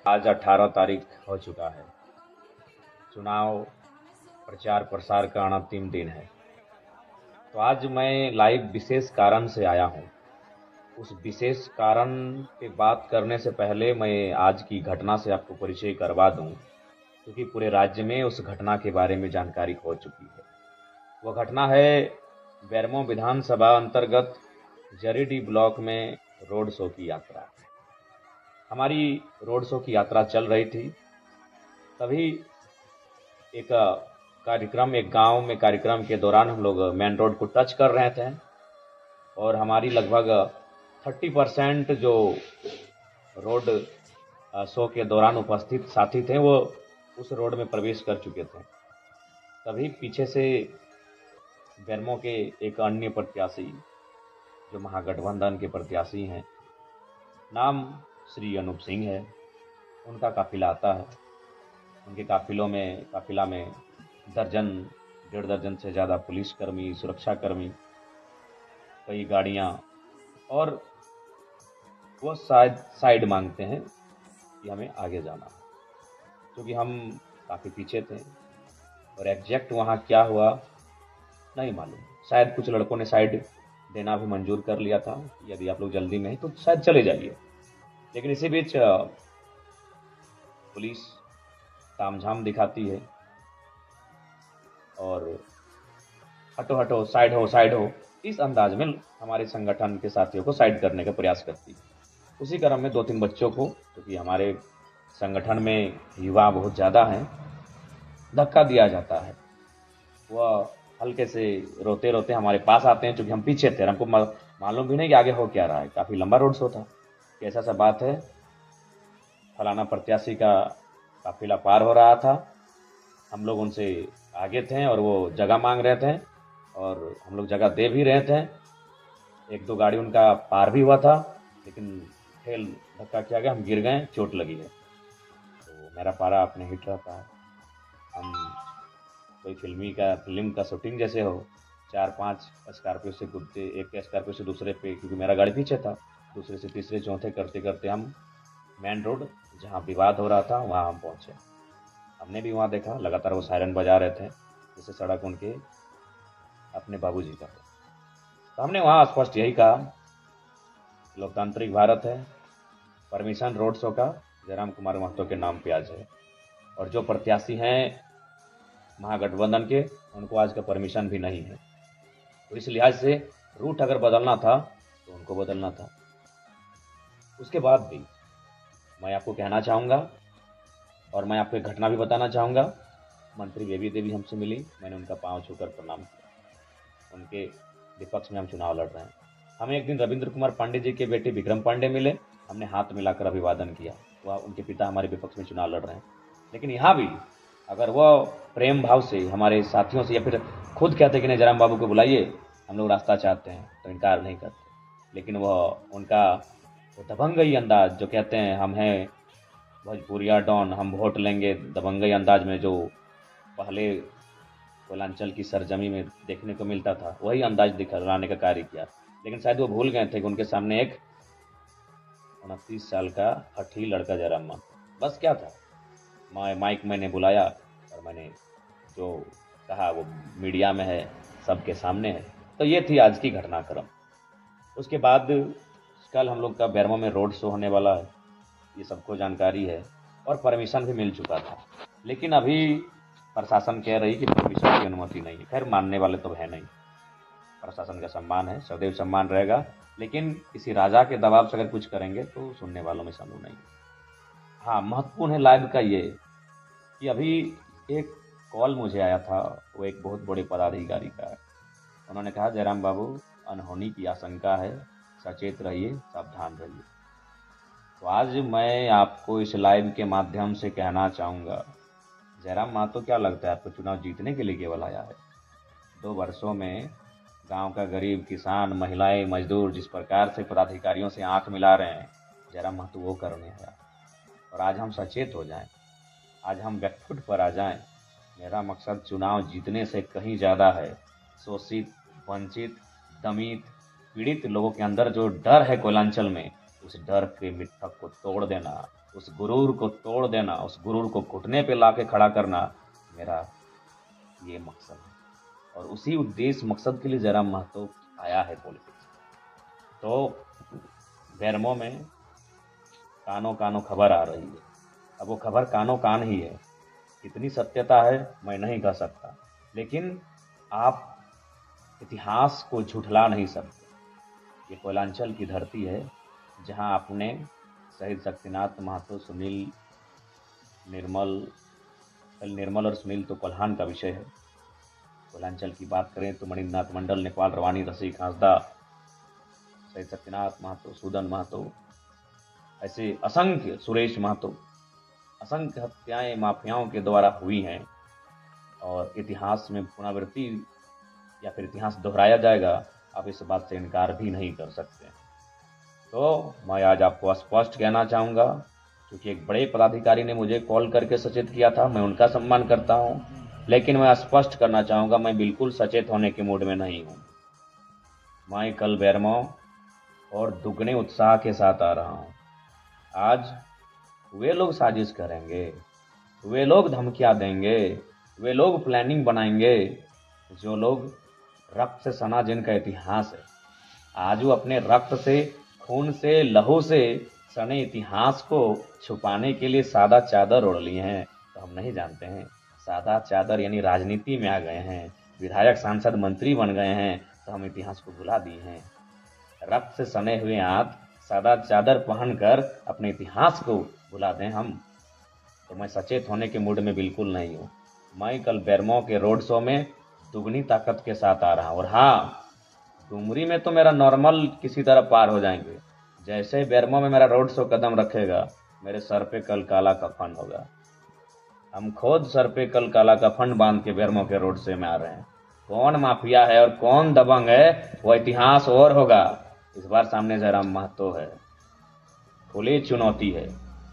आज 18 तारीख हो चुका है। चुनाव प्रचार प्रसार का अंतिम दिन है। तो आज मैं लाइव विशेष कारण से आया हूँ। उस विशेष कारण पे बात करने से पहले मैं आज की घटना से आपको परिचय करवा दूँ, क्योंकि पूरे राज्य में उस घटना के बारे में जानकारी हो चुकी है। वह घटना है बेरमो विधानसभा अंतर्गत जरीडीह ब्लॉक में रोड शो की यात्रा। हमारी रोड शो की यात्रा चल रही थी, तभी एक एक गांव में कार्यक्रम के दौरान हम लोग मेन रोड को टच कर रहे थे और हमारी लगभग 30% जो रोड शो के दौरान उपस्थित साथी थे वो उस रोड में प्रवेश कर चुके थे। तभी पीछे से बेरमो के एक अन्य प्रत्याशी जो महागठबंधन के प्रत्याशी हैं, नाम श्री अनूप सिंह है, उनका काफिला आता है। उनके काफिला में दर्जन 1.5 दर्जन से ज़्यादा पुलिसकर्मी, सुरक्षाकर्मी, कई गाड़ियाँ, और वो शायद साइड मांगते हैं कि हमें आगे जाना है, क्योंकि हम काफ़ी पीछे थे और एग्जैक्ट वहाँ क्या हुआ नहीं मालूम। शायद कुछ लड़कों ने साइड देना भी मंजूर कर लिया था, यदि आप लोग जल्दी में हैं तो शायद चले जाइए। लेकिन इसी बीच पुलिस तामझाम दिखाती है और हटो हटो, साइड हो, इस अंदाज में हमारे संगठन के साथियों को साइड करने का प्रयास करती है। उसी क्रम में 2-3 बच्चों को, क्योंकि हमारे संगठन में युवा बहुत ज़्यादा हैं, धक्का दिया जाता है। वह हल्के से रोते रोते हमारे पास आते हैं, क्योंकि हम पीछे थे और हमको मालूम भी नहीं कि आगे हो क्या रहा है। काफ़ी लंबा रोड शो था। कैसा सा बात है, फलाना प्रत्याशी का काफिला पार हो रहा था, हम लोग उनसे आगे थे और वो जगह मांग रहे थे और हम लोग जगह दे भी रहे थे। 1-2 गाड़ी उनका पार भी हुआ था, लेकिन ठेल धक्का किया गया, हम गिर गए, चोट लगी है। तो मेरा पारा अपने हिट रहता है। हम कोई फिल्म का शूटिंग जैसे हो, 4-5 स्कॉर्पियो से कूदते, एक स्कॉर्पियो से दूसरे पे, क्योंकि मेरा गाड़ी पीछे था, दूसरे से तीसरे चौथे करते करते हम मेन रोड जहाँ विवाद हो रहा था वहाँ हम पहुँचे। हमने भी वहाँ देखा, लगातार वो सायरन बजा रहे थे, जैसे सड़क उनके अपने बाबूजी का। तो हमने वहाँ स्पष्ट यही कहा, लोकतांत्रिक भारत है, परमिशन रोड शो का जयराम कुमार महतो के नाम पे आज है, और जो प्रत्याशी हैं महागठबंधन के, उनको आज का परमिशन भी नहीं है। तो इस लिहाज से रूट अगर बदलना था तो उनको बदलना था। उसके बाद भी मैं आपको कहना चाहूँगा और मैं आपको एक घटना भी बताना चाहूँगा। मंत्री बेबी देवी हमसे मिली, मैंने उनका पाँव छूकर प्रणाम किया। उनके विपक्ष में हम चुनाव लड़ रहे हैं। हमें एक दिन रविंद्र कुमार पांडे जी के बेटे विक्रम पांडे मिले, हमने हाथ मिलाकर अभिवादन किया। वह उनके पिता हमारे विपक्ष में चुनाव लड़ रहे हैं। लेकिन यहाँ भी अगर वह प्रेम भाव से हमारे साथियों से, या फिर खुद कहते कि नहीं जयराम बाबू को बुलाइए, हम लोग रास्ता चाहते हैं, तो इनकार नहीं करते। लेकिन वह उनका वो दबंगई अंदाज, जो कहते हैं हम हैं भोजपुरिया डॉन, हम वोट लेंगे, दबंगई अंदाज में जो पहले कोयलांचल की सरजमी में देखने को मिलता था, वही अंदाज दिखलाने का कार्य किया। लेकिन शायद वो भूल गए थे कि उनके सामने एक 29 साल का हठी लड़का जयराम महतो, बस क्या था। माइक मैंने बुलाया और मैंने जो कहा वो मीडिया में है, सबके सामने है। तो ये थी आज की घटनाक्रम। उसके बाद कल हम लोग का बेरमो में रोड शो होने वाला है, ये सबको जानकारी है और परमिशन भी मिल चुका था। लेकिन अभी प्रशासन कह रही कि परमिशन की अनुमति नहीं है। खैर, मानने वाले तो है नहीं, प्रशासन का सम्मान है, सदैव सम्मान रहेगा। लेकिन किसी राजा के दबाव से अगर कुछ करेंगे तो सुनने वालों में समूह नहीं। हाँ, महत्वपूर्ण है लाइव का ये कि अभी एक कॉल मुझे आया था, वो एक बहुत बड़े पदाधिकारी का है। उन्होंने कहा जयराम बाबू, अनहोनी की आशंका है, सचेत रहिए, सावधान रहिए। तो आज मैं आपको इस लाइव के माध्यम से कहना चाहूँगा, जयराम महतो क्या लगता है आपको चुनाव जीतने के लिए केवल आया है? 2 वर्षों में गांव का गरीब किसान, महिलाएं, मजदूर जिस प्रकार से पदाधिकारियों से आंख मिला रहे हैं, जयराम महतो वो करने आया। और आज हम सचेत हो जाएं, आज हम बैकफुट पर आ जाएं। मेरा मकसद चुनाव जीतने से कहीं ज़्यादा है। शोषित, वंचित, दमित, पीड़ित लोगों के अंदर जो डर है कोयलांचल में, उस डर के मिट्ठक को तोड़ देना, उस गुरूर को तोड़ देना, उस गुरूर को घुटने पे ला के खड़ा करना मेरा ये मकसद है। और उसी उद्देश्य मकसद के लिए जयराम महतो आया है पॉलिटिक्स। तो बेरमो में कानो कानो खबर आ रही है। अब वो खबर कानो कान ही है, कितनी सत्यता है मैं नहीं कह सकता, लेकिन आप इतिहास को झुठला नहीं सकते। ये कोयलांचल की धरती है जहां आपने शहीद शक्तिनाथ महतो, सुनील निर्मल और सुनील तो कोल्हान का विषय है। कोयलांचल की बात करें तो मणिनाथ मंडल, नेपाल रवानी, रसिक हांसदा, शहीद शक्तिनाथ महतो, सूदन महतो, ऐसे असंख्य, सुरेश महतो, असंख्य हत्याएं माफियाओं के द्वारा हुई हैं। और इतिहास में पुनरावृत्ति या फिर इतिहास दोहराया जाएगा, आप इस बात से इनकार भी नहीं कर सकते। तो मैं आज आपको स्पष्ट कहना चाहूँगा, क्योंकि एक बड़े पदाधिकारी ने मुझे कॉल करके सचेत किया था, मैं उनका सम्मान करता हूँ, लेकिन मैं स्पष्ट करना चाहूँगा मैं बिल्कुल सचेत होने के मूड में नहीं हूँ। मैं कल बेरमो और दुगने उत्साह के साथ आ रहा हूँ। आज वे लोग साजिश करेंगे, वे लोग धमकियाँ देंगे, वे लोग प्लानिंग बनाएंगे, जो लोग रक्त से सना जिनका इतिहास है, आज वो अपने रक्त से, खून से, लहू से सने इतिहास को छुपाने के लिए सादा चादर ओढ़ लिए हैं। तो हम नहीं जानते हैं, सादा चादर यानी राजनीति में आ गए हैं, विधायक, सांसद, मंत्री बन गए हैं, तो हम इतिहास को भुला दिए हैं। रक्त से सने हुए हाथ सादा चादर पहनकर अपने इतिहास को भुला दें हम, तो मैं सचेत होने के मूड में बिल्कुल नहीं हूँ। मैं कल बेरमो के रोड शो में दुगनी ताकत के साथ आ रहा हूँ। और हाँ, डुमरी में तो मेरा नॉर्मल किसी तरह पार हो जाएंगे, जैसे बेरमो में मेरा रोड शो कदम रखेगा, मेरे सर पे कल काला कफन होगा। हम खुद सर पे कल काला कफन बांध के बेरमो के रोड शो में आ रहे हैं। कौन माफिया है और कौन दबंग है वो इतिहास और होगा। इस बार सामने जयराम महतो है, खुली चुनौती है।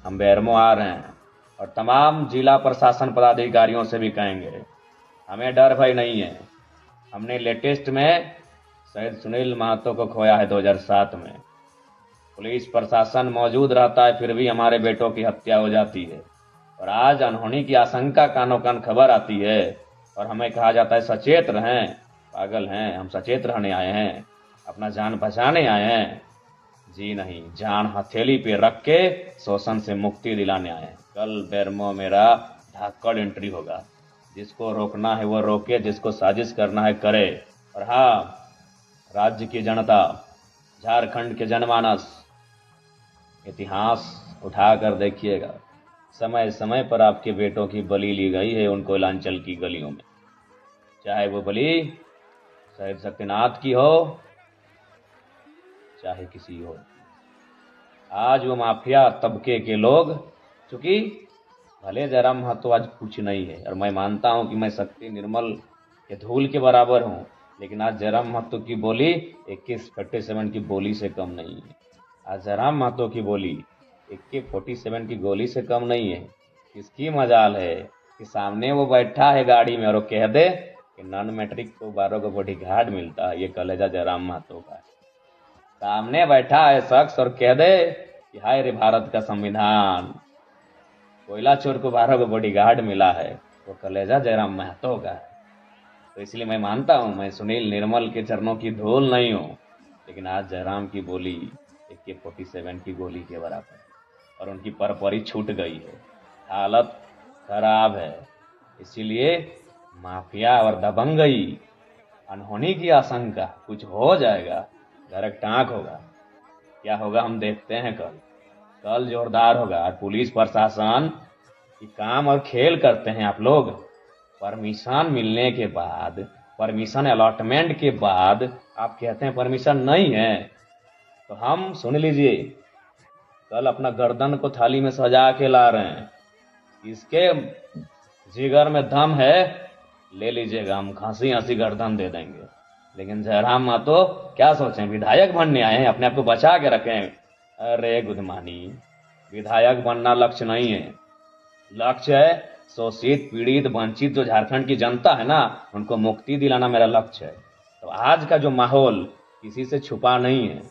हम बेरमो आ रहे हैं और तमाम जिला प्रशासन पदाधिकारियों से भी कहेंगे, हमें डर भय नहीं है। हमने लेटेस्ट में शहीद सुनील महतो को खोया है 2007 में। पुलिस प्रशासन मौजूद रहता है, फिर भी हमारे बेटों की हत्या हो जाती है। और आज अनहोनी की आशंका कानों कान खबर आती है और हमें कहा जाता है सचेत रहें। पागल हैं हम, सचेत रहने आए हैं, अपना जान बचाने आए हैं? जी नहीं, जान हथेली पे रख के शोषण से मुक्ति दिलाने आए हैं। कल बेरमो मेरा धाकड़ एंट्री होगा। जिसको रोकना है वो रोके, जिसको साजिश करना है करे। और हाँ, राज्य की जनता, झारखंड के जनमानस, इतिहास उठा कर देखिएगा। समय समय पर आपके बेटों की बलि ली गई है उन कोयलांचल की गलियों में, चाहे वो बलि शहीद शक्तिनाथ की हो, चाहे किसी और। आज वो माफिया तबके के लोग, चूंकि भले जयराम महतो आज कुछ नहीं है, और मैं मानता हूं कि मैं शक्ति निर्मल के धूल के बराबर हूं, लेकिन आज जयराम महतो की बोली AK-47 की बोली से कम नहीं है। आज जयराम महतो की बोली AK-47 की गोली से कम नहीं है। किसकी मजाल है कि सामने वो बैठा है गाड़ी में और वो कह दे कि नॉन मैट्रिक को 12 को बॉडीगार्ड मिलता है, ये कलेजा जयराम महतो का है। सामने बैठा है शख्स और कह दे कि हाय रे भारत का संविधान, कोयला चोर को 12 को बॉडीगार्ड मिला है, वो कलेजा जयराम महतो का है। तो इसलिए मैं मानता हूं मैं सुनील निर्मल के चरणों की धूल नहीं हूं, लेकिन आज जयराम की बोली AK-47 की गोली के बराबर है और उनकी परपरी छूट गई है, हालत खराब है। इसीलिए माफिया और दबंगई, अनहोनी की आशंका, कुछ हो जाएगा, घर टाँक होगा। क्या होगा हम देखते हैं कल जोरदार होगा। पुलिस प्रशासन की काम और खेल करते हैं आप लोग। परमिशन मिलने के बाद, परमिशन अलॉटमेंट के बाद आप कहते हैं परमिशन नहीं है, तो हम सुन लीजिए, कल अपना गर्दन को थाली में सजा के ला रहे हैं। इसके जिगर में दम है, ले लीजिएगा, हम खांसी हंसी गर्दन दे देंगे। लेकिन जयराम महतो क्या सोचें, विधायक बनने आए हैं, अपने आप को बचा के रखें। अरे गुदमानी, विधायक बनना लक्ष्य नहीं है। लक्ष्य है शोषित, पीड़ित, वंचित जो झारखंड की जनता है ना, उनको मुक्ति दिलाना मेरा लक्ष्य है। तो आज का जो माहौल किसी से छुपा नहीं है।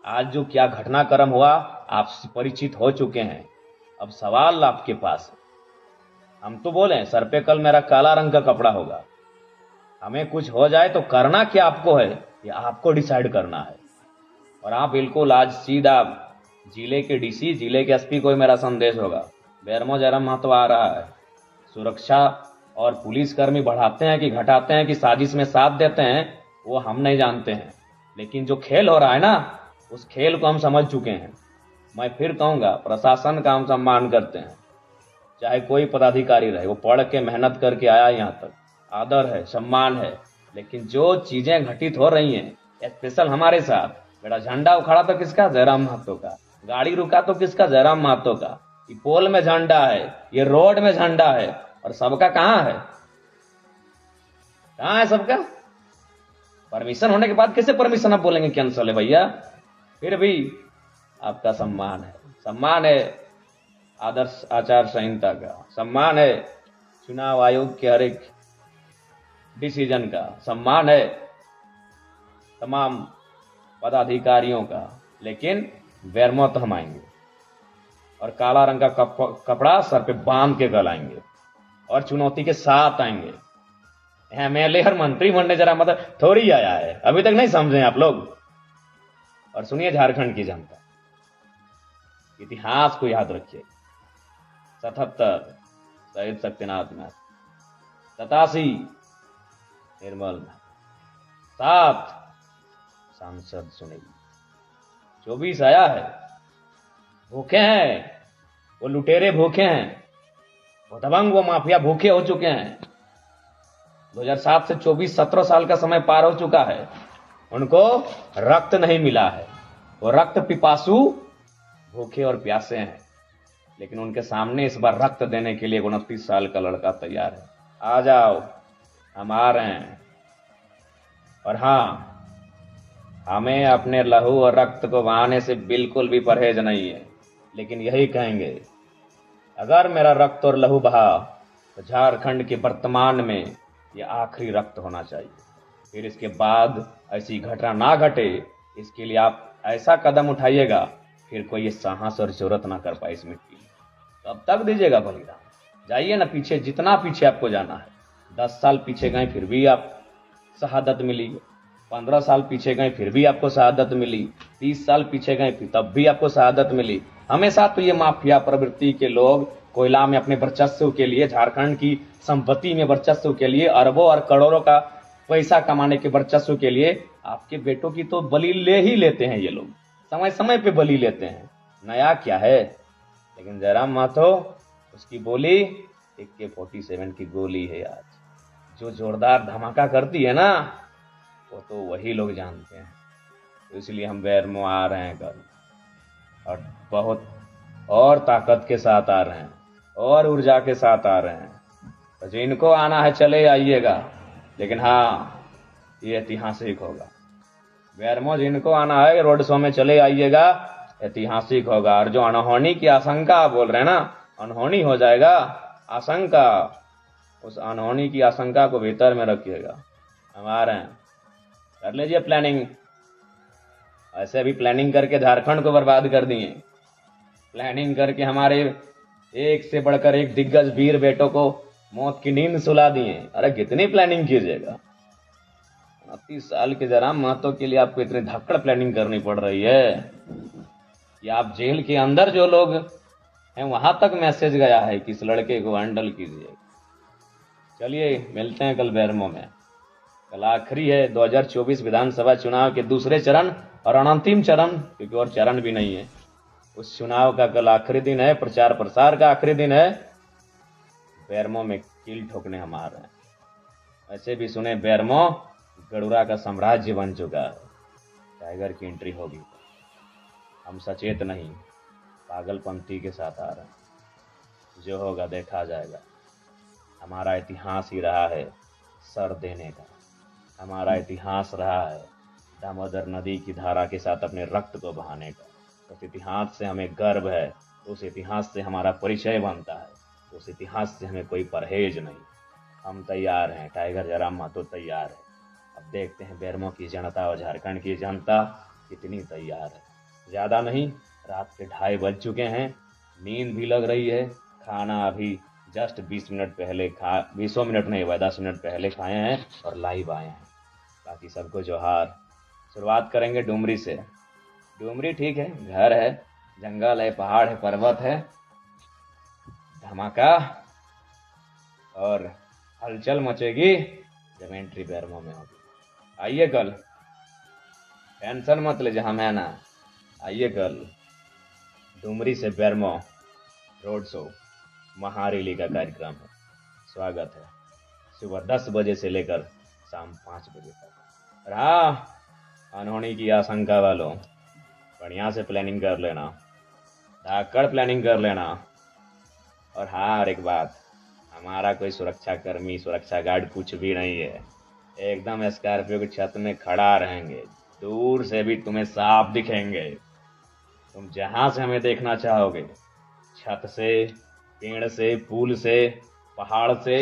आज जो क्या घटनाक्रम हुआ आप परिचित हो चुके हैं। अब सवाल आपके पास है, हम तो बोले सर पे कल मेरा काला रंग का कपड़ा होगा, हमें कुछ हो जाए तो करना क्या आपको है, ये आपको डिसाइड करना है। और हाँ बिल्कुल, आज सीधा जिले के डीसी, जिले के एसपी को मेरा संदेश होगा, बेरमो जरम महतो आ रहा है। सुरक्षा और पुलिसकर्मी बढ़ाते हैं कि घटाते हैं कि साजिश में साथ देते हैं, वो हम नहीं जानते हैं, लेकिन जो खेल हो रहा है ना, उस खेल को हम समझ चुके हैं। मैं फिर कहूँगा, प्रशासन का हम सम्मान करते हैं, चाहे कोई पदाधिकारी रहे, वो पढ़ के मेहनत करके आया यहाँ तक, आदर है, सम्मान है। लेकिन जो चीजें घटित हो रही हैं, स्पेशल हमारे साथ, मेरा झंडा उखाड़ा तो किसका, जयराम महतो का, गाड़ी रुका तो किसका, जयराम महतो का, ये पोल में झंडा है, ये रोड में झंडा है, और सबका कहाँ है, कहाँ है सबका? परमिशन होने के बाद कैसे परमिशन आप बोलेंगे कैंसल है भैया? फिर भी आपका सम्मान है, सम्मान है आदर्श आचार संहिता का, सम्मान है चुनाव आयोग के हर एक डिसीजन का, सम्मान है तमाम पदाधिकारियों का। लेकिन बेरमो तो हम आएंगे और काला रंग का कपड़ा सर पे बांध के कल आएंगे और चुनौती के साथ आएंगे। एमएलए और मंत्री बनने जरा मतलब थोड़ी आया है, अभी तक नहीं समझे आप लोग। और सुनिए झारखंड की जनता, इतिहास को याद रखिए, 77 शहीद शक्तिनाथ में, 87 निर्मल में, 7 सांसद सुनील, 24 आया है। भूखे हैं वो लुटेरे, भूखे हैं वो दबंग, वो माफिया भूखे हो चुके हैं। 2007 से 24 17 साल का समय पार हो चुका है, उनको रक्त नहीं मिला है, वो रक्त पिपासु भूखे और प्यासे हैं। लेकिन उनके सामने इस बार रक्त देने के लिए 29 साल का लड़का तैयार है। आ जाओ, हम आ रहे हैं। और हाँ, हमें अपने लहू और रक्त को बहाने से बिल्कुल भी परहेज नहीं है, लेकिन यही कहेंगे, अगर मेरा रक्त और लहू बहा तो झारखंड के वर्तमान में यह आखिरी रक्त होना चाहिए। फिर इसके बाद ऐसी घटना ना घटे, इसके लिए आप ऐसा कदम उठाइएगा फिर कोई ये साहस और जरूरत ना कर पाए इस मिट्टी में। तब तक दीजिएगा बलिदान, जाइए ना पीछे, जितना पीछे आपको जाना है। 10 साल पीछे गए फिर भी आप शहादत मिली, 15 साल पीछे गए फिर भी आपको शहादत मिली, 30 साल पीछे गए फिर तब भी आपको शहादत मिली। हमेशा तो ये माफिया प्रवृत्ति के लोग कोयला में अपने वर्चस्व के लिए, झारखंड की संपत्ति में वर्चस्व के लिए, अरबों और करोड़ों का पैसा कमाने के वर्चस्व के लिए आपके बेटों की तो बलि ले ही लेते हैं ये लोग, समय समय पे बलि लेते हैं। नया क्या है? लेकिन जयराम महतो, उसकी बोली AK-47 की गोली है आज, जो जोरदार धमाका करती है ना, वो तो वही लोग जानते हैं। तो इसलिए हम बेरमो आ रहे हैं कल, और बहुत और ताकत के साथ आ रहे हैं, और ऊर्जा के साथ आ रहे हैं। तो जिनको आना है चले आइएगा, लेकिन हाँ, ये ऐतिहासिक होगा। बेरमो जिनको आना है रोड शो में चले आइएगा, ऐतिहासिक होगा। और जो अनहोनी की आशंका आप बोल रहे हैं ना, अनहोनी हो जाएगा, आशंका, उस अनहोनी की आशंका को भीतर में रखिएगा। हम आ रहे हैं, कर लीजिए प्लानिंग। ऐसे भी प्लानिंग करके झारखंड को बर्बाद कर दिए, प्लानिंग करके हमारे एक से बढ़कर एक दिग्गज वीर बेटों को मौत की नींद सुला दिए। अरे कितनी प्लानिंग कीजिएगा? 29 साल के जयराम महतो के लिए आपको इतनी धक्कड़ प्लानिंग करनी पड़ रही है कि आप जेल के अंदर जो लोग हैं वहां तक मैसेज गया है कि इस लड़के को हैंडल कीजिए। चलिए मिलते हैं कल बेरमो में। कल आखिरी है 2024 विधानसभा चुनाव के दूसरे चरण और अंतिम चरण, क्योंकि और चरण भी नहीं है। उस चुनाव का कल आखिरी दिन है, प्रचार प्रसार का आखिरी दिन है। बेरमो में कील ठोकने हम आ रहे हैं। ऐसे भी सुने बेरमो गड़ुरा का साम्राज्य बन चुका है, टाइगर की एंट्री होगी। हम सचेत नहीं, पागलपंथी के साथ आ रहे हैं। जो होगा देखा जाएगा। हमारा इतिहास ही रहा है सर देने का, हमारा इतिहास रहा है दामोदर नदी की धारा के साथ अपने रक्त को बहाने का। उस इतिहास से हमें गर्व है, उस इतिहास से हमारा परिचय बनता है, उस इतिहास से हमें कोई परहेज नहीं। हम तैयार हैं, टाइगर जयराम महतो तैयार है। अब देखते हैं बेरमो की जनता और झारखंड की जनता कितनी तैयार है। ज़्यादा नहीं, रात के 2:30 बज चुके हैं। नींद भी लग रही है। खाना अभी जस्ट 20 मिनट पहले 20 मिनट नहीं हुआ, 10 मिनट पहले खाए हैं और लाइव आए हैं। बाकी सबको जोहार। शुरुआत करेंगे डुमरी से। डुमरी ठीक है, घर है, जंगल है, पहाड़ है, पर्वत है, धमाका और हलचल मचेगी जब एंट्री बैरमो में होगी। आइए कल, टेंशन मत लीजिए, हम है ना। आइए कल डुमरी से बैरमो रोड शो महारेली का कार्यक्रम है। स्वागत है सुबह 10 बजे से लेकर शाम 5 बजे तक। रहा अनहोनी की आशंका वालों, बढ़िया से प्लानिंग कर लेना, धाकड़ प्लानिंग कर लेना। और हाँ, और एक बात, हमारा कोई सुरक्षा कर्मी, सुरक्षा गार्ड कुछ भी नहीं है। एकदम स्कॉर्पियो की छत में खड़ा रहेंगे, दूर से भी तुम्हें साफ दिखेंगे। तुम जहां से हमें देखना चाहोगे, छत से, पेड़ से, पुल से, पहाड़ से,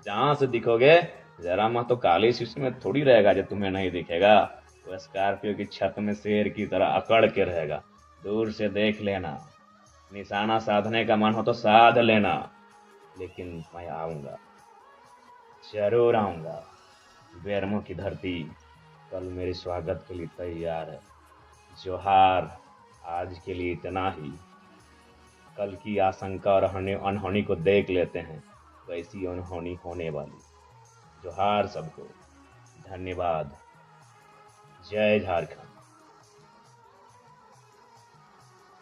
जहां से दिखोगे, जरा मत तो काली शीश में थोड़ी रहेगा जो तुम्हें नहीं दिखेगा। वो स्कॉर्पियो की छत में शेर की तरह अकड़ के रहेगा। दूर से देख लेना, निशाना साधने का मन हो तो साध लेना। लेकिन मैं आऊंगा, जरूर आऊंगा। बैरमो की धरती कल मेरे स्वागत के लिए तैयार है। जोहार। आज के लिए इतना ही। कल की आशंका और अनहोनी को देख लेते हैं, वैसी अनहोनी होने वाली। जोहार सबको, धन्यवाद। जय झारखंड।